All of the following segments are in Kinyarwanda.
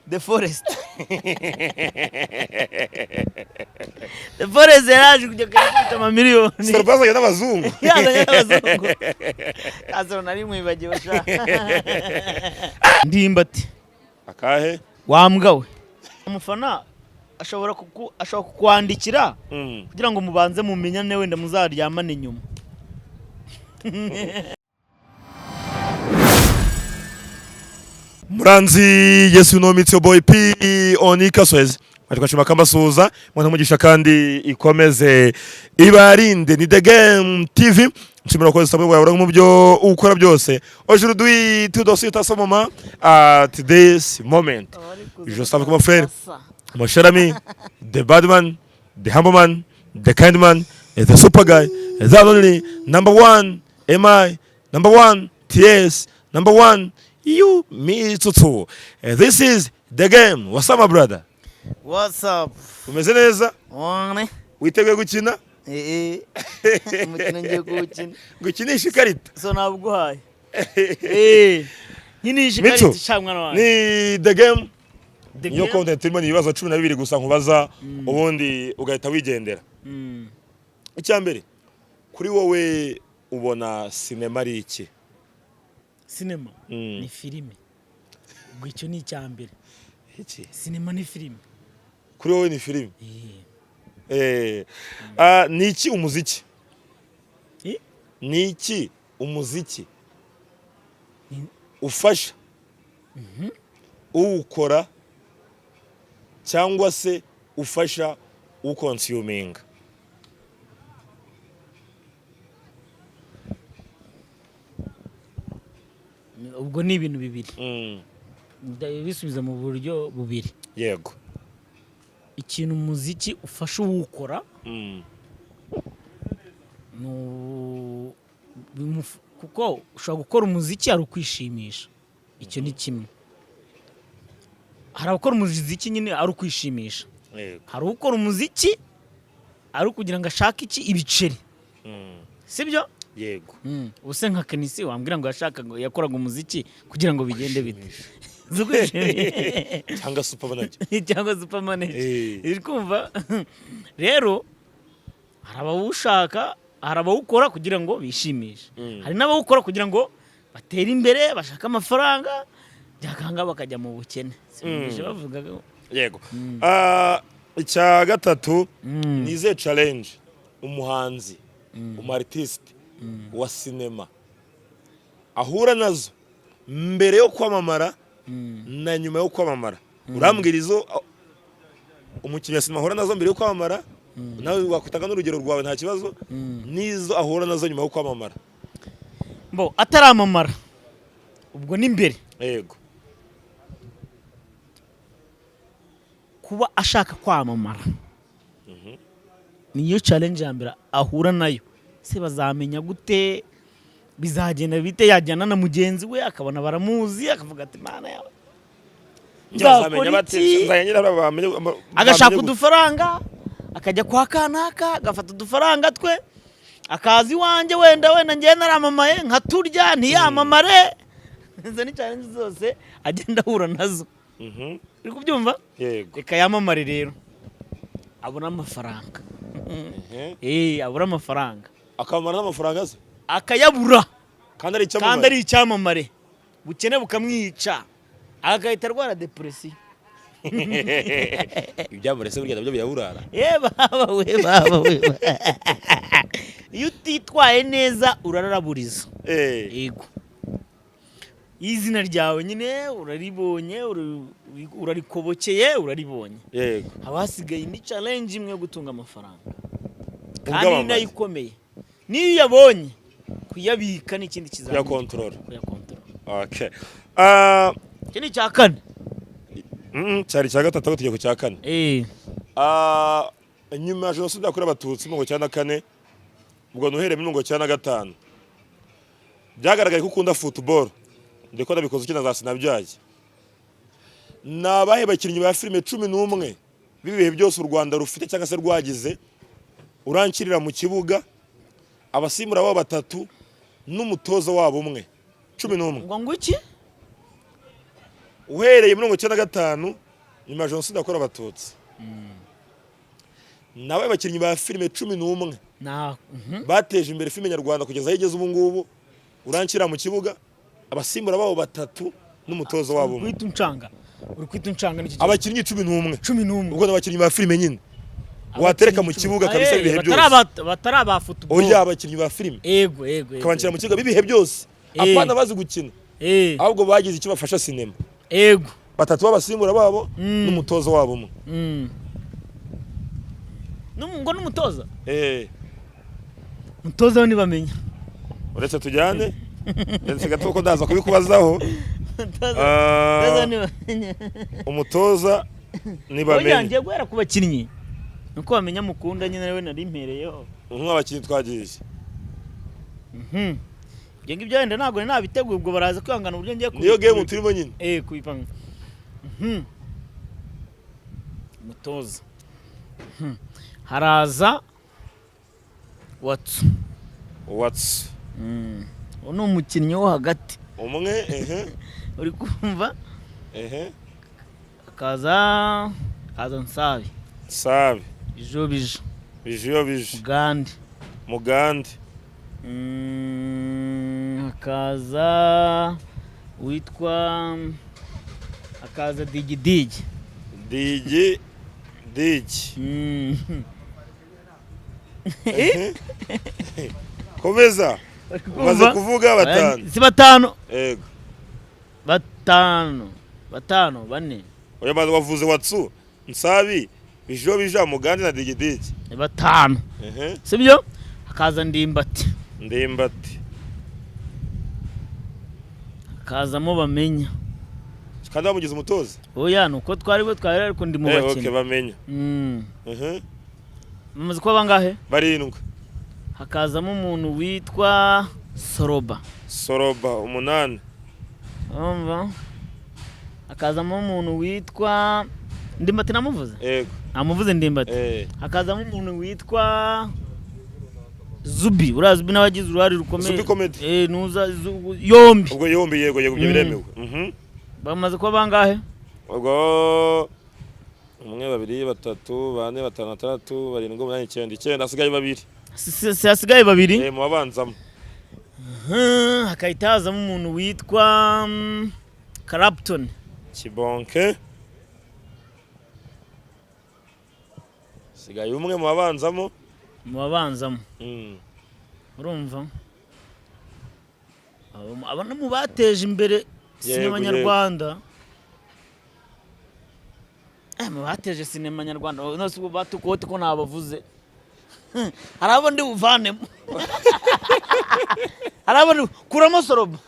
The Forest. The Forest yaraje kujya kwita amamiliyoni. Sarbaza y'abazungu. Yazanye n'abazungu. Kazo nari mwibagiwe sha. Ndimbati. Akahe? Wambwa we. Umufana ashobora kukwandikira kugira ngo mubanze mumenyane wenda muzaryamane nyuma. Muranzi Yesu no Mitio Boy P Onika Swez Twashima kamasuza mwana mugisha kandi ikomeze ibarinde ni The Game TV nshimira ko sabwe bwawe mu byo ukora byose aujourd'hui tout dossier ta ce moment at this moment je savais que mon frère mon cher ami the bad man the humble man the kind man is the super guy is that only number one MI number one TS number one you me too. This is The Game. What's up my brother? What's up? Umeze neza? One. Witeguye gukina? Umukino ngiye gukina. Gukinisha ikarita. So nabuguhaye. Nyinisha ikarita cyangwa wanjye. Ni The Game. Yo content irimo ni ibibazo 12 gusa nkubaza ubundi ugahita wigendera. Icyambere kuri wowe ubona cinema ari iki? Cinema ni filime. Ubwo icyo ni icyambere. Iki? Cinema ni filime. Kuri wowe ni filime? Ni iki umuziki? Ni iki umuziki? Ufasha? Uwukora cyangwa se ufasha ukonsuminga? Ubwo ni ibintu bibiri. Bisubiza mu buryo bubiri. Yego. Ikintu umuziki ufasha uwukora kuko ushobora gukora umuziki ari ukwishimisha. Icyo ni kimwe. Hari abakora umuziki nyine ari ukwishimisha. Hari ukora umuziki ari ukugira ngo ashake iki ibiceri. Sibyo? Yego. Use nka Kenisi wambwira ngo yashakaga yakoraga umuziki kugira ngo bigende bite. Cyangwa Superman. Cyangwa Superman. Iri kumva. Rero hari abawushaka, hari abawukora kugira ngo bishimishe. Hari n'abawukora kugira ngo batere imbere, bashaka amafaranga, byakanga bakajya mu bukene. Sibyo bavugaga. Yego. Icya gatatu nize challenge umuhanzi, umartiste wa cinema ahura nazo mbere yo kwamamara na nyuma yo kwamamara. Urambwira izo umukinnyi wa cinema ahura nazo mbere yo kwamamara, nawe wakutanga n'urugero rwawe nta kibazo, nizo ahura nazo nyuma yo kwamamara. Mbo ataramamara ubwo ni mbere. Yego. Kuba ashaka kwamamara niyo challenge ya mbere ahura nayo. Se bazamenya gute, bizagenda bite, yajyana na mugenzi we akabona baramuzi akavuga ati mana yawe nzamenya bate nzanyira bamenye agashaka udufaranga akajya kwa kanaka agafata udufaranga twe akazi wanje wenda ngiye naramamaye nkaturya ntiyamamare. Izo ni challenge zose agenda ahura nazo. Uri kubyumva? Yego. Reka yamamare rero abona amafaranga. Abura amafaranga. Akamara n'amafaranga ze akayabura kandi ari icyamamare bukene bukamwica agahita arwara depression. Ibyamurese burya nabyo biraburara. Baba we. Iyo utitwaye neza urararaburiza. Yego. Izina ryawe nyine uraribonye, urarikobokeye, uraribonye. Yego. Abasigaye ni challenge imwe yo gutunga amafaranga. Kandi nayikomeye. Niyo yabonye kuyabika n'ikindi kizamuye. Ya control. Okay. Kini cya kane. Cyari cya gatatu tugiye ku cya kane. Nyuma jenoside yakorewe abatutsi mu 94 ubwo nuhere mu 95 byagaragaye ko ukunda football ndiko ndabikoze ukina za sinabyaye. Nabahe bakinnyi ba filime 11 bibihe byose u Rwanda rufite cyangwa se rwagize urankirira mu kibuga abasimura babo batatu n'umutoza wabo umwe 11. Ngo iki? uhereye muri 1995 nyuma ya jenoside yakorewe abatutsi nawe abakinnyi ba filime 11 bateje imbere filime nyarwanda kugeza aho igeze ubu ngubu uranshyira mu kibuga abasimbura babo 3 n'umutozo wabo uri kwita uncanga n'iki abakinnyi 11 ubwo n'abakinnyi ba filime nyine watereka mu kibuga kabisa ibihe byose batari aba football oya abakinnyi ba filime yego kabanshyira mu kibuga bibihe byose apana bazi gukina ahubwo bagize icyo bafasha sinema yego 3 b'abasimbura babo n'umutozo wabo umwe ngo n'umutoza umutoza we ntibamenya uretse tujyane ndetse gato ko ndaza kubikubazaho umutoza ntibamenya ngiye guhera ku bakinnyi nuko bamenya mukunda nyine nawe nari mpereyeho nk'abakinnyi twagiye ibyo ngibyo wenda ntabwo nabiteguye ubwo baraza kwihangana uburyo ngiye niyo game turimo nyine kubipanga umutoza haraza watsu uwo ni umukinnyi wo hagati umwe uri kumva akaza nsabi bijo mugande hakaza witwa digidigi komeza umaze kuvuga 5 si 5 yego 5 bane oya maze wavuze watsu nsabi bijo mugande na digidigi 5 sibyo hakaza ndimbati hakazamo bamenya kandi bamugize umutoza oya nuko twari ariko ndi mu bakina okay bamenya bamaze kuba bangahe 7 hakazamo umuntu witwa Soroba 8 umva hakazamo umuntu witwa Ndimbati namuvuze yego namuvuze Ndimbati hakazamo umuntu witwa Zubi Zubi nabagize uruhari rukomeye nuza yombi ubwo yombi yego ibyo biremewe bamaze kuba bangahe ubwo 1 2 3 4 5 6 7 8 9 asigaye 2 hasigaye 2 mu babanzamo hakahita hazamo umuntu witwa Clapton Kibonke sigaye umwe mu babanzamo urumva abana mu bateje imbere sinema nyarwanda mu bateje sinema nyarwanda nose ubwo batukote ko nabavuze harabo ndi uvanemo harabo kuramo Soroba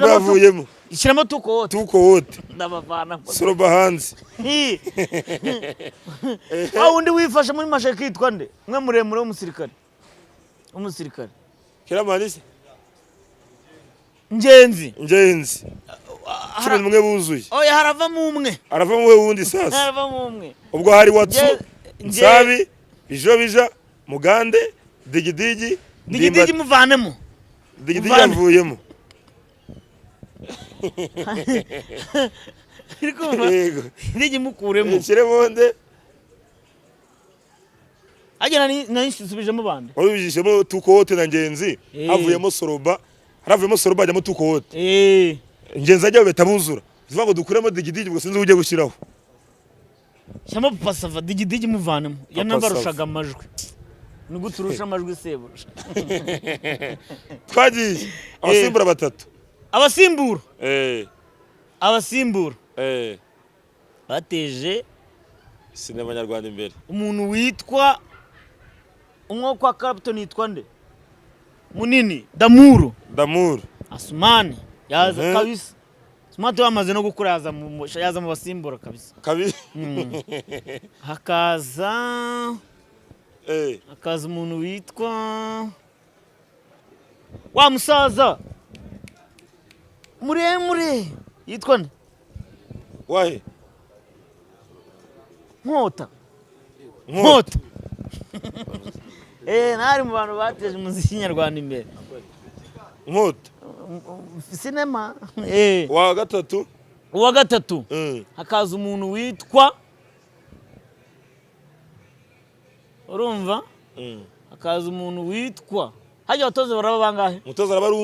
yavuyemo ishyiramo tukote ndabavana Soroba hanze undi wifashe muri masheke yitwa nde mwe muremure w'umusirikare Kiramanise Ngenzi 11 buzuye oya haravamo umwe wundi sasa ubwo hari watsu nsabi bijo mugande digidigi muvanemo digidigi yavuyemo digidigi mukuremo Kiremonde agena nisubijemo bande wabijishemo tukote na Ngenzi havuyemo Soroba ajyamo tukote Ngenzi ajya betabuzura zivuga ngo dukuremo digidigi ubwo sinzi ujye gushyiraho cyamo pasava digidigi muvanemo yanabarushaga amajwi nuko turusha amajwi sebuje twagiye abasimbura 3 abasimbura bateje sinema nyarwanda imbere umuntu witwa umwe kwa Clapton yitwa nde munini Damuru Asumani yaza kabisa Smart wamaze no gukura yaza mu basimbura kabisa hakaza umuntu witwa wa musaza muremure yitwa nde wahe Nkota nari mu bantu bateje umuziki nyarwanda imbere Nkota sinema wa gatatu uwa gatatu hakaza umuntu witwa urumva hakaza umuntu witwa hajya abatoza baraba bangahe umutoza araba ari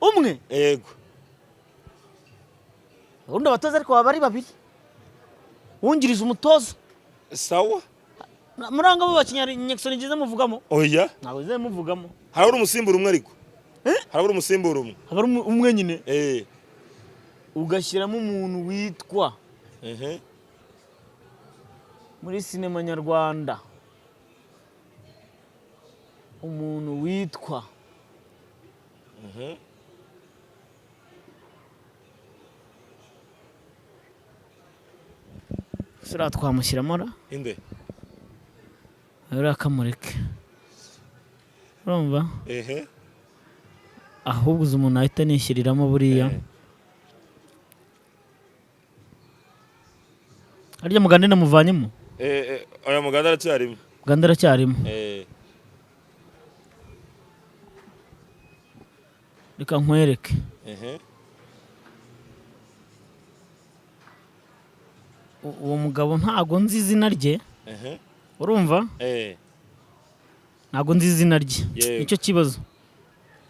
umwe yego ubundi abatoza ariko baba ari babiri wungirije umutoza sawa muranga bo bakinyanyekso nigize muvugamo oya ntabwo zize muvugamo harabura umusimbura umwe ariko harabura umusimbura umwe habara umwe nyine ugashyiramo umuntu witwa muri sinema nyarwanda umuntu witwa sura twamushyiramo ra inde uriya kamureke urumva ahubwo uzi umuntu ahita nishyiririramo buriya harya mugande namuvanyemo oya mugande aracyarimo reka nkwereke uwo mugabo ntago nzi izina rye urumva ntago nzi izina rye nicyo kibazo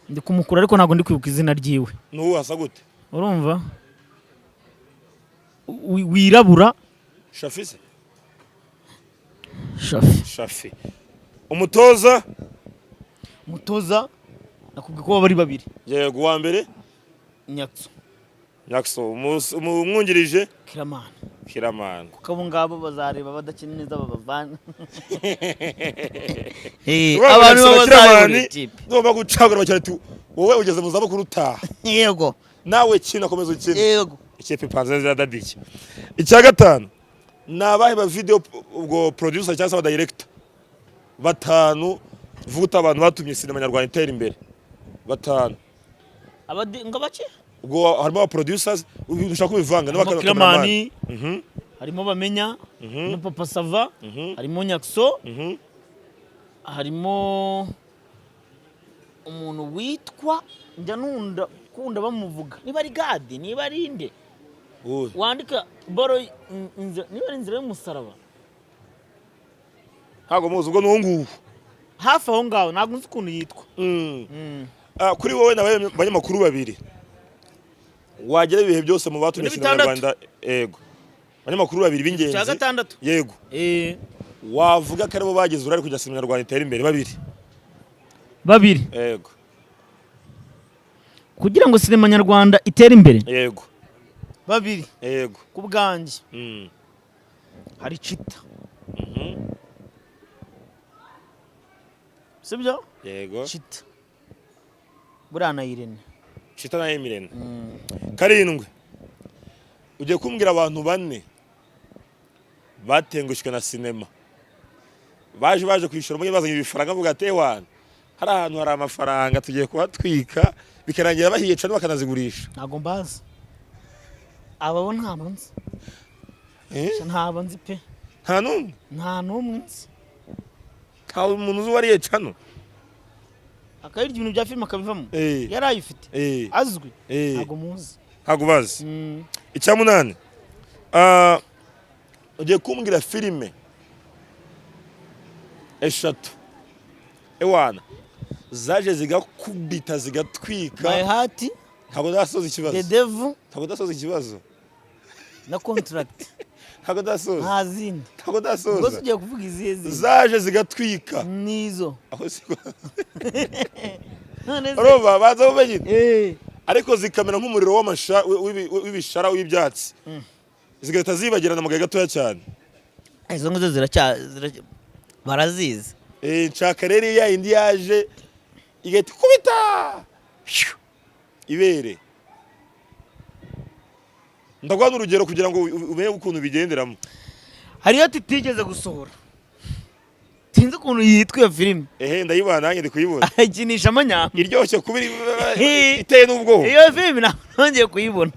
ndi kumukura ariko ntago ndi kwibuka izina ryiwe n'uwo asa gute urumva wirabura Shafi umutoza nakubwiye ko bari babiri yego wa mbere Nyakso umwungirije Kiramani kuko abo ngabo bazareba badakina neza babavana abantu bazareba ikipe ngomba gucagura cyane ati wowe ugeze mu zabukuru utaha yego nawe kina komeza ukina yego ikipe panze ziradadike icya gatanu nabahe ba video ubwo producer cyangwa aba director batanu vuta abantu batumye sinema nyarwanda itera imbere batanu ngo bake ubwo harimo aba producers ushaka kubivanga n'abakameramani harimo bamenya no Papa Sava harimo Nyakso harimo umuntu witwa njya nunda kunda bamuvuga niba ari Gadi niba ari inde wandika boro niba ari inzira y'umusaraba ntago muzi ubwo n'uwo hafi aho ngaho ntabwo nzi ukuntu yitwa kuri wowe nabaye banyamakuru babiri wagera ibihe byose mu batumye sinema Rwanda yego banyamakuru babiri b'ingenzi yego wavuga ko aribo bagize urari kujya sinema Rwanda itera imbere babiri yego kugira ngo sinema nyarwanda itere imbere yego babiri yego ku bwanjye hari Chita sibyo yego Chita buriya na Irene Chita na Irene karindwi ugiye kumbwira abantu bane batengushwe na sinema baje kwishura muri bazanye ibifaranga vuga ate wana hari ahantu hari amafaranga tugiye kubatwika bikarangira bahiye cyane bakanazigurisha ntago mbaza ababo ntabwo nzi ntabwo nzi pe nta numwe nzi nta umuntu uzi wariye cano akayirya ibintu bya filime akabivamo yari ayifite azwi ntago muzi ntago bazi icya munani ugiye kumbwira filime eshatu ewana zaje zigakubita zigatwika My Heart ntago dasoza ikibazo The Devil ntago dasoza ikibazo na Contract ntago dasoza nta zindi ntago dasoza ubwo tugiye kuvuga izihe zindi zaje zigatwika nizo aho siko roba baza umenye ariko zikamera nk'umuriro w'ibishara w'ibyatsi zigahita zibagirana mu gahe gatoya cyane izo ngizo barazizi nshaka rero ya indi yaje igahita ikubita ibere ndaguha n'urugero kugira ngo umenye ukuntu bigenderamo hariyo titigeze gusohora sinzi ukuntu yitwa iyo filime ndayibona nanjye ndi kuyibona ayikinisha amanyama iryoshye kuba iteye n'ubwoba iyo filime nongeye kuyibona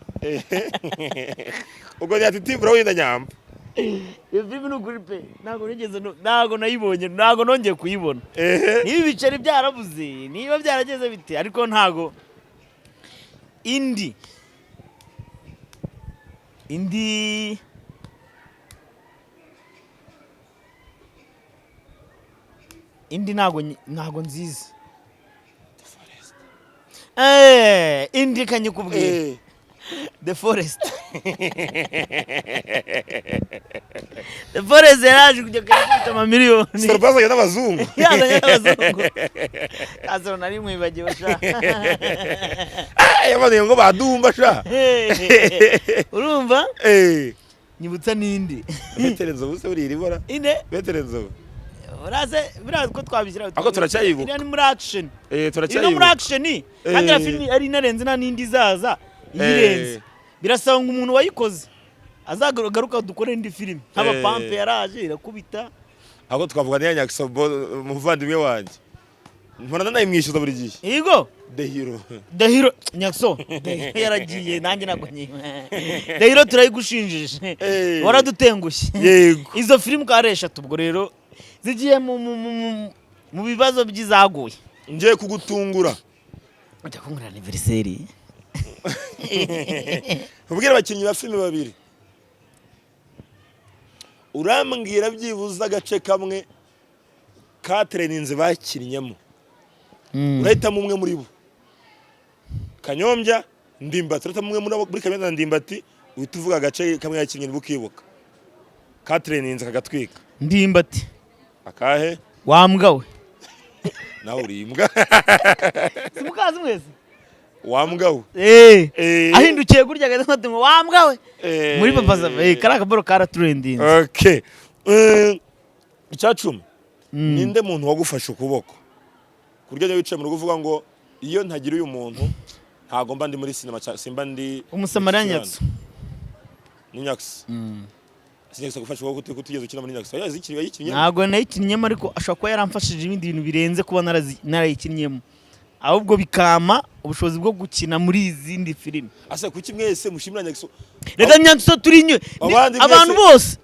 ubwo ntiyatitimbura wenda nyamba iyo filime ni ukuri pe ntabwo nayibonye ntabwo nongeye kuyibona niba ibiceri byarabuze niba byarageze bite ariko ntabwo indi indi ntago nziza. Indi kanyikubwiye The Forest. The Forest yaraje kujya kwita amamiliyoni. Serbaza y'abazungu. Yazanye n'abazungu. Azoro nari mwibagiwe sha. Yabane ngo badumba sha. Urumva? Nyibutsa nindi. Beterenzo buse uri iribora. Inde? Beterenzo. Biraza ko twabishyira. Ako turacyayibuka. Iri muri action. Turacyayibuka. Iri muri action. Kandi la film ari narenze na nindi zaza. Yirenze. Birasaba ngo umuntu wayikoze azagaruka dukore indi film. Haba pampe yaraje irakubita. Ako twavuga ni Nyaksobo muvandimwe wanje. Mpora nayo mwishyuza buri gihe. Yego. The Hero Nyakso. Yaragiye nanjye nagonyeye. The Hero turayigushinjije. Waradutengushye. Yego. Izo film karesha tubwo rero zigiye mu bibazo byizaguye. Ngiye kugutungura. Ujya kungura anniversaire. Ubwira abakinnyi ba filime babiri. Urambwira byibuza agace kamwe ka traininze bakinyemo. Urahitamo umwe muri bo. Kanyombya, Ndimbati, urahitamo umwe muri Kanyombya na Ndimbati, uhita uvuga agace kamwe yakinnye bukibuka. Ka traininze kagatwika. Ndimbati. Akahe? Wambwawe. Nawe urimbwa. Simukazi mwese. Wambwawe. Ahindukiye gurya gato ngo wambwawe. Muri papa karaka boro kara trending. Okay. Icyacumi. Ninde muntu wagufasha ukuboko? Kurya wicaye mu rugo uvuga ngo iyo ntagira uyu muntu ntago mba ndi muri cinema simba ndi Umusamariya Nyakso. Ni Nyakso. Sinigeze gufasha ukuboko kutugeza ukina muri Nyakso. Yazikinnye. Ntago nayikinnyemo ariko ashaka ko yaramfashije ibindi bintu birenze kuba narayikinnyemo. Ahubwo bikama ubushobozi bwo gukina muri izindi filime. Ase kuki mwese mushimira Nyakso? Rega Nyakso turinywe. Abantu bose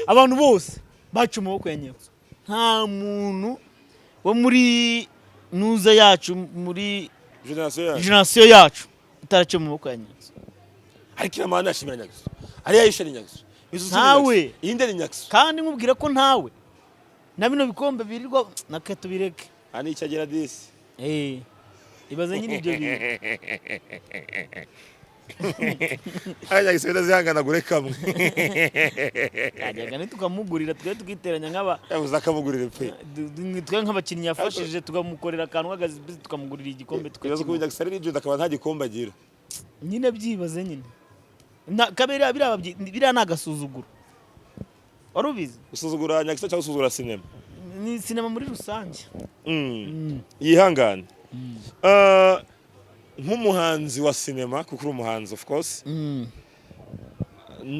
abantu bose bacu maboko ya Nyakso. Nta muntu wo muri nuza yacu muri generation yacu utarace mu maboko ya Nyakso. Ariko amana ashimira Nyakso. Ari yayishari Nyakso. Ntawe inde ni Nyakso. Kandi nkubwira ko ntawe. Na bino bikombe birirwa naketo bireke. Ani icyagera disi. Ibaze nyine ibyo bintu. Aya gisenda zihangana gure kamwe. Kajyaga tukamugurira twe tukiteranya nk'aba. Yabuza kamugurira pe. Twe nk'abakinnyi yafashije tukamukorera akantu kagazi tukamugurira igikombe tukaza kubijya gisarira ibyo akaba nta gikombe agira. Nyine byibaze nyine. Kabera bira nagasuzuguro. Warubizi? Usuzugura Nyakso cyangwa usuzugura cinema? Ni cinema muri rusange. Yihangane. Nk'umuhanzi wa cinema kuko uri umuhanzi of course.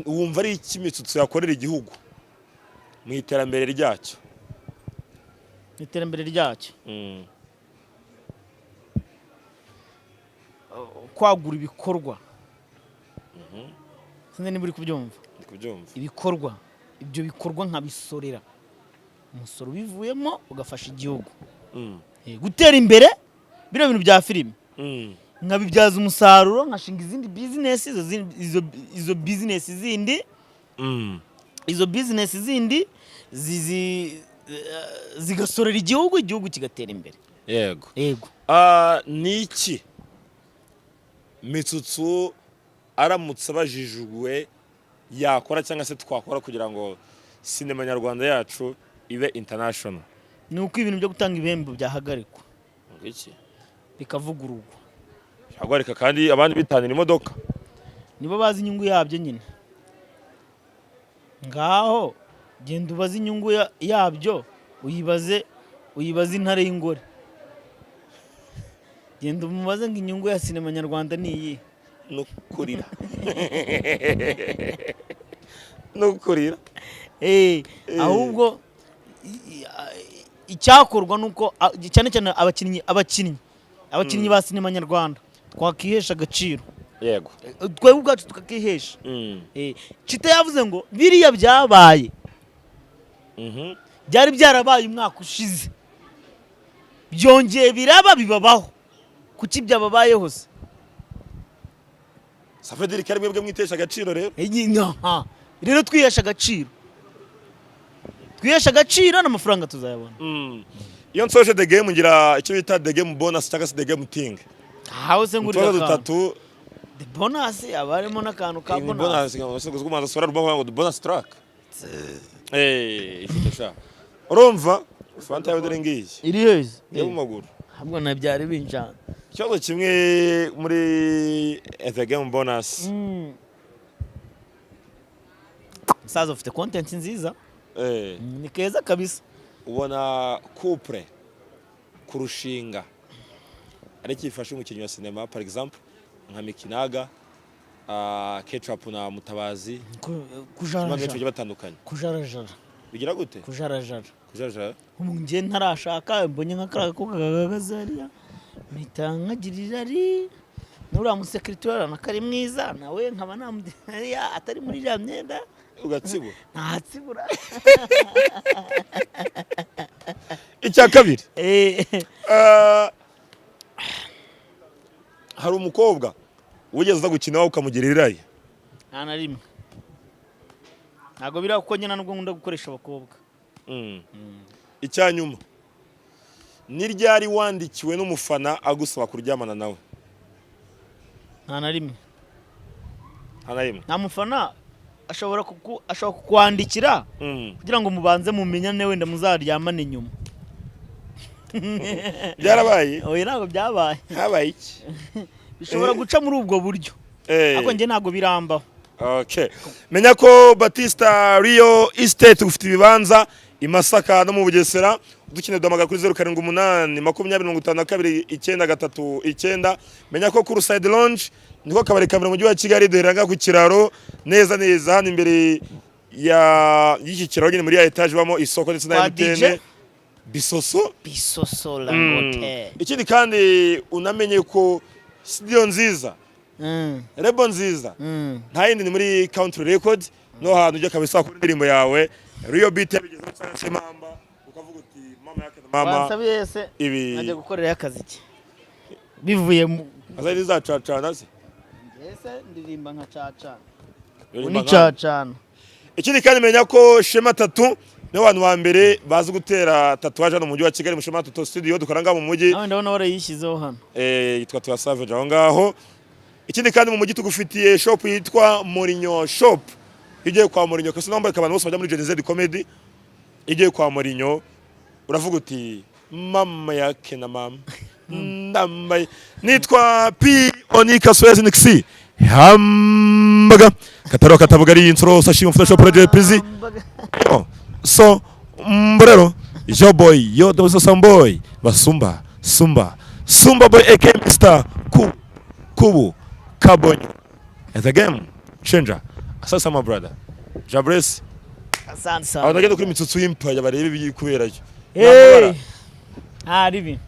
Wumva ari ikimitsutso yakorera igihugu mu iterambere ryacyo. Iterambere ryacyo. Kwagura ibikorwa. Sinzi niba uri kubyumva. Ibikorwa. Ibyo bikorwa nkabisorera. Umusoro bivuyemo ugafasha igihugu. Gutera imbere bino bintu bya filime. Nkabibyaza umusaruro nkashinga izindi business izo business zindi. Izo business zindi zigasorera igihugu kigatera imbere. Yego. Niki Mitsutsu aramutse abajijwe yakora cyangwa se twakora kugira ngo cinema nyarwanda yacu ibe international? Ni uko ibintu byo gutanga ibihembo byahagarikwa. Ngiki bikavugururwa. Hagarika kandi abandi bitanira imodoka. Nibo bazi inyungu yabyo nyine. Ngaho genda ubaze inyungu yabyo uyibaze intare y'ingore. Genda umubaze ngo inyungu ya cinema nyarwanda ni iyi. Nukurira. Ahubwo icyakorwa nuko cyane cyane abakinnyi ba cinema nyarwanda twakihesha agaciro. Yego. Twebwe ubwacu tukakihesha. Chita yavuze ngo biriya byabaye. Byari byarabaye umwaka ushize. Byongeye biraba bibabaho. Kuki byababaye hose? Safediri kari mwebwe mwitesha agaciro rero. Rero twihesha agaciro. Twihesha agaciro n'amafaranga tuzayabona. Iyo nsoje the game ngira icyo bita the game bonus cyangwa se the game thing. Hawo se ngurira ka. Dutatu. The bonus abarimo n'akantu ka bonus. Bonus ngase kumanza sora rubaho ngo bonus track. Ifite urumva fanta yawe dore ngiye. Iri heza. Yo maguru. Habwo na byari binjana. Cyozo kimwe muri the game bonus. Saza ufite content nziza. Ni keza kabisa. Ubona couple kurushinga ari kifashe umukinnyi wa cinema par exemple nka Mikinaga Ketchup na Mutabazi kujarajara batandukanye kujarajara bigira gute kujarajara umunge ntarashaka mbonye nkakara ko kagagazariya mitangagirira ari nura musekretary nakari mwiza nawe nkaba namudariya atari muri ya myenda ugatsibura ntatsibura icya kabiri hari umukobwa wigeze gukina wawe ukamugirira iraye nta rimwe ntago bira kuko nyina nubwo nkunda gukoresha abakobwa icyanyuma ni ryari wandikiwe n'umufana agusaba kuryamana nawe nta rimwe nta mufana ashobora kukwandikira kugira ngo mubanze mumenyane wenda muzaryamane nyuma byarabaye oya ntago byabaye habaye iki bishobora guca muri ubwo buryo ako nge ntago birambaho okay menya ko Batista Rio Estate ufite ibibanza imasaka no mu Bugesera dukine domaga kuri 078 2052 menya ko ku Side Lounge niko kabari kamera mu mujyi wa Kigali duheranga ku kiraro neza hano imbere ya y'iki kiraro nyine muri ya etage bamo isoko ndetse na MTN Bisoso Langote ikindi kandi unamenye ko studio nziza rebo nziza nta yindi ni muri Country Record no hantu ujya kabisa ku ndirimbo yawe Rio Beat yabigeze cyane mamba ukavuga uti mama yake na mama basabiyese ibi najya gukorera akazi ki bivuye mu azari za cacana se yese ndirimba nka cacana uni cacana ikindi kandi menya ko Shema Tattoo ni abantu ba mbere bazi gutera tatouage no mu mujyi wa Kigali mu Shema Tattoo studio dukoranga mu mujyi nawe ndabona warayishyizeho hano yitwa Tua Savage aho ngaho ikindi kandi mu mujyi tugufitiye shop yitwa Mourinho shop igiye kwa Mourinho kasi nambaye abantu bose bajya muri Gen Z comedy igiye kwa Mourinho uravuga uti mama yake na mama ndambaye nitwa P Onika Swezi Nixi hambaga kataro katavuga ari intro sashi mfasha shop radio PZ so mbrero yo boy yo dozo samboy basumba sumba boy aka Mr. Kubu Kabonyo as a game changer asasa my brother Jabres asante sana abagenda kuri mitsutsu y'impa yabarebe biri kubera cyo ribi